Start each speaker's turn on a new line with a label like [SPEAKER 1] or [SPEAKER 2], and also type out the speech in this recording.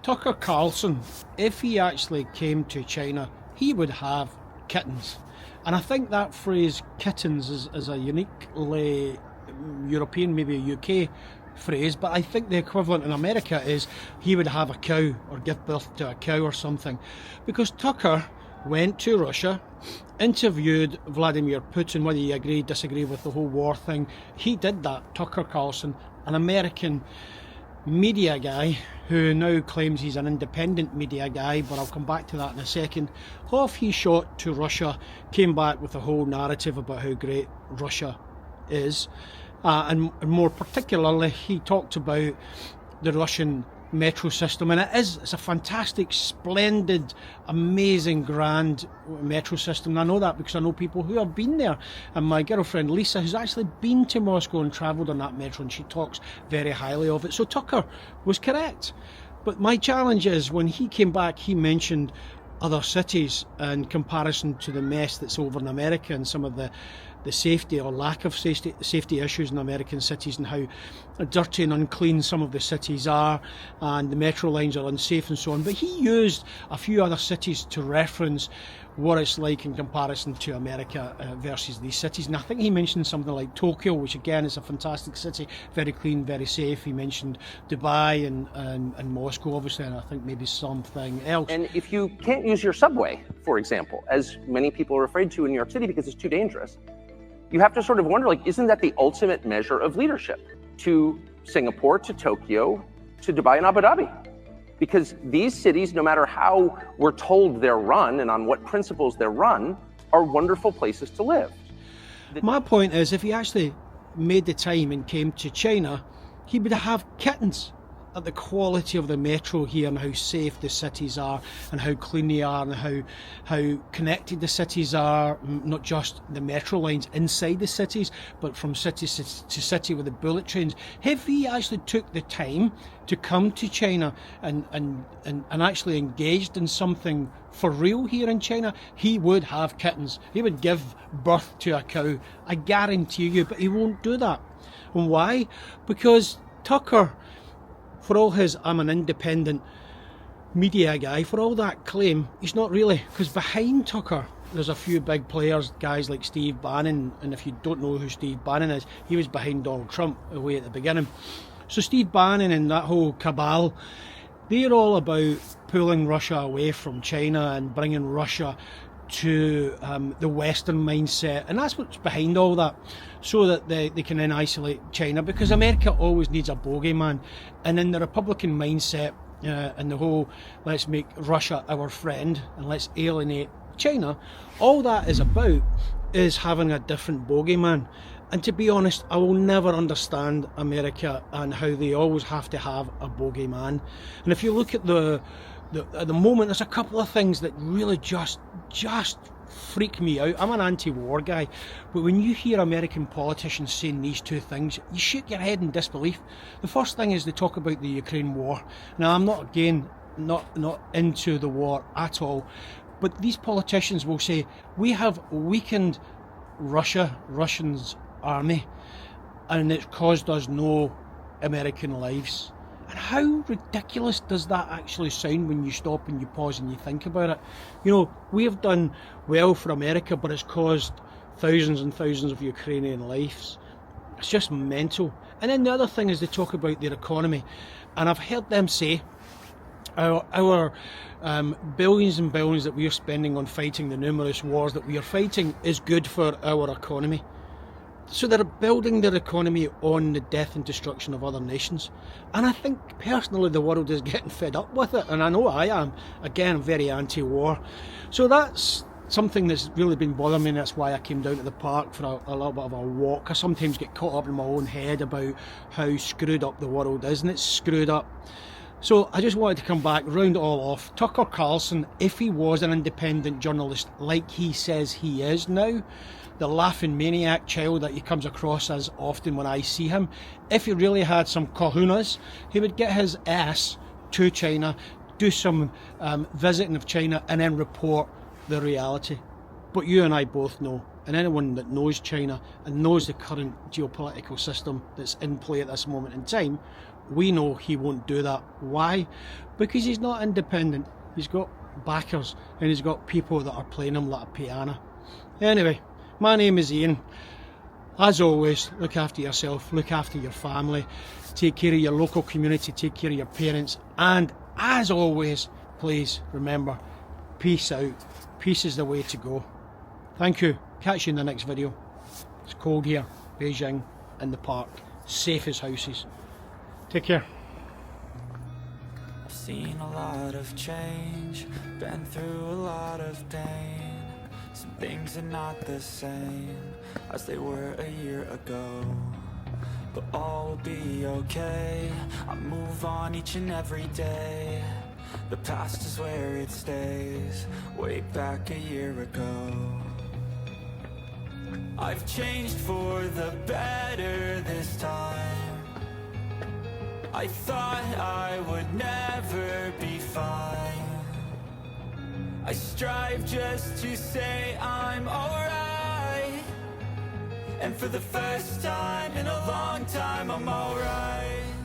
[SPEAKER 1] Tucker Carlson, if he actually came to China, he would have kittens. And I think that phrase kittens is a uniquely European, maybe a UK phrase, but I think the equivalent in America is he would have a cow or give birth to a cow or something. Because Tucker went to Russia, interviewed Vladimir Putin, whether you agree, disagree with the whole war thing. He did that, Tucker Carlson, an American media guy who now claims he's an independent media guy, but I'll come back to that in a second. Off he shot to Russia, came back with a whole narrative about how great Russia is, and more particularly he talked about the Russian metro system, and it's a fantastic, splendid, amazing, grand metro system. And I know that because I know people who have been there, and my girlfriend Lisa has actually been to Moscow and travelled on that metro, and she talks very highly of it. So Tucker was correct, but my challenge is when he came back he mentioned other cities in comparison to the mess that's over in America and some of the safety or lack of safety issues in American cities, and how dirty and unclean some of the cities are, and the metro lines are unsafe and so on. But he used a few other cities to reference what it's like in comparison to America versus these cities. And I think he mentioned something like Tokyo, which again is a fantastic city, very clean, very safe. He mentioned Dubai and Moscow, obviously, and I think maybe something else.
[SPEAKER 2] And if you can't use your subway, for example, as many people are afraid to in New York City because it's too dangerous, you have to sort of wonder, like, isn't that the ultimate measure of leadership? To Singapore, to Tokyo, to Dubai and Abu Dhabi. Because these cities, no matter how we're told they're run and on what principles they're run, are wonderful places to live.
[SPEAKER 1] My point is, if he actually made the time and came to China, he would have kittens at the quality of the metro here and how safe the cities are and how clean they are and how connected the cities are, not just the metro lines inside the cities, but from city to city with the bullet trains. If he actually took the time to come to China and actually engaged in something for real here in China, he would have kittens. He would give birth to a cow, I guarantee you, but he won't do that. And why? Because Tucker, for all his I'm an independent media guy, for all that claim, he's not really, because behind Tucker there's a few big players, guys like Steve Bannon, and if you don't know who Steve Bannon is, he was behind Donald Trump away at the beginning. So Steve Bannon and that whole cabal, they're all about pulling Russia away from China and bringing Russia to the Western mindset, and that's what's behind all that, so that they can then isolate China, because America always needs a bogeyman. And in the Republican mindset and the whole let's make Russia our friend and let's alienate China, all that is about is having a different bogeyman. And to be honest, I will never understand America and how they always have to have a bogeyman. And if you look at at the moment, there's a couple of things that really just freak me out. I'm an anti-war guy, but when you hear American politicians saying these two things, you shake your head in disbelief. The first thing is they talk about the Ukraine war. Now, I'm not into the war at all, but these politicians will say, we have weakened Russians' army, and it's caused us no American lives. And how ridiculous does that actually sound when you stop and you pause and you think about it? You know, we have done well for America, but it's caused thousands and thousands of Ukrainian lives. It's just mental. And then the other thing is they talk about their economy. And I've heard them say our billions and billions that we are spending on fighting the numerous wars that we are fighting is good for our economy. So they're building their economy on the death and destruction of other nations. And I think personally the world is getting fed up with it, and I know I am. Again, I'm very anti-war. So that's something that's really been bothering me, and that's why I came down to the park for a little bit of a walk. I sometimes get caught up in my own head about how screwed up the world is, and it's screwed up. So I just wanted to come back, round it all off. Tucker Carlson, if he was an independent journalist like he says he is now, the laughing maniac child that he comes across as often when I see him, if he really had some kahunas, he would get his ass to China, do some visiting of China, and then report the reality. But you and I both know, and anyone that knows China and knows the current geopolitical system that's in play at this moment in time we know he won't do that. Why? Because he's not independent. He's got backers and he's got people that are playing him like a piano. Anyway, my name is Ian. As always, look after yourself, look after your family, take care of your local community, take care of your parents, and as always, please remember, peace out. Peace is the way to go. Thank you. Catch you in the next video. It's cold here, Beijing, in the park, safe as houses. Take care.
[SPEAKER 3] I've seen a lot of change, been through a lot of pain. Some things are not the same as they were a year ago, but all will be okay. I move on each and every day. The past is where it stays, way back a year ago. I've changed for the better this time. I thought I would never be fine. I strive just to say I'm alright, and for the first time in a long time I'm alright.